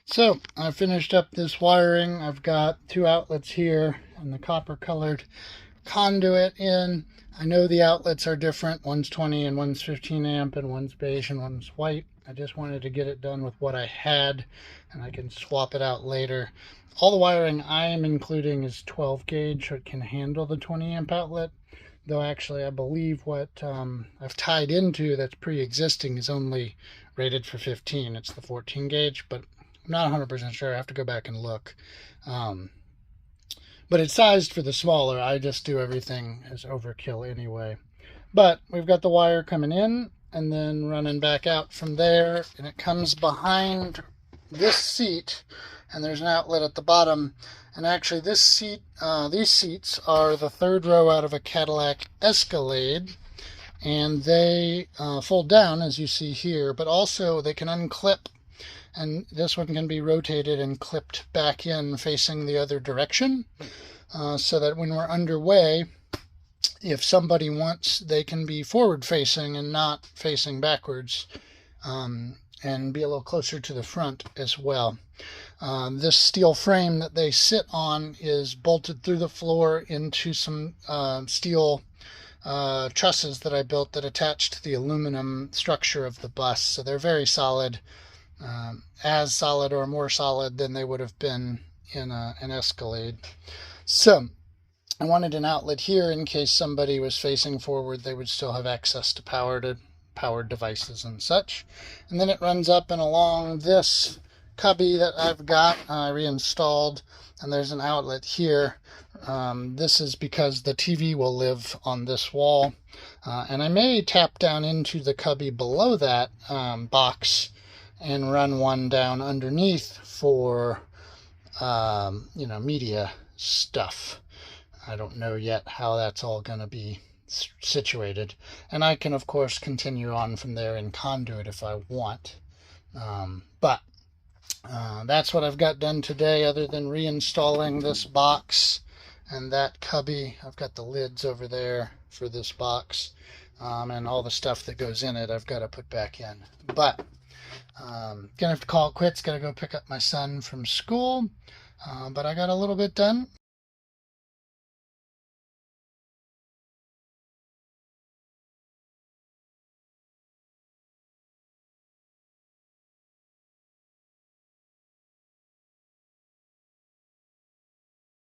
So I finished up this wiring. I've got two outlets here and the copper colored conduit in. I know the outlets are different. One's 20 and one's 15 amp and one's beige and one's white. I just wanted to get it done with what I had, and I can swap it out later. All the wiring I am including is 12 gauge, so it can handle the 20 amp outlet. Though actually I believe what I've tied into that's pre-existing is only rated for 15. It's the 14 gauge, but I'm not 100% sure. I have to go back and look. Um, but it's sized for the smaller. I just do everything as overkill anyway. But we've got the wire coming in and then running back out from there, and it comes behind this seat, and there's an outlet at the bottom. And actually this seat, these seats are the third row out of a Cadillac Escalade, and they fold down as you see here, but also they can unclip, and this one can be rotated and clipped back in facing the other direction, so that when we're underway, if somebody wants, they can be forward facing and not facing backwards, and be a little closer to the front as well. This steel frame that they sit on is bolted through the floor into some steel trusses that I built that attach to the aluminum structure of the bus. So they're very solid, as solid or more solid than they would have been in an Escalade. So I wanted an outlet here in case somebody was facing forward. They would still have access to powered devices and such. And then it runs up and along this cubby that I've got reinstalled, and there's an outlet here. This is because the TV will live on this wall, and I may tap down into the cubby below that box and run one down underneath for media stuff. I don't know yet how that's all going to be situated, and I can of course continue on from there in conduit if I want, but that's what I've got done today, other than reinstalling this box and that cubby. I've got the lids over there for this box, and all the stuff that goes in it I've got to put back in. But gonna have to call it quits. Gotta go pick up my son from school, but I got a little bit done.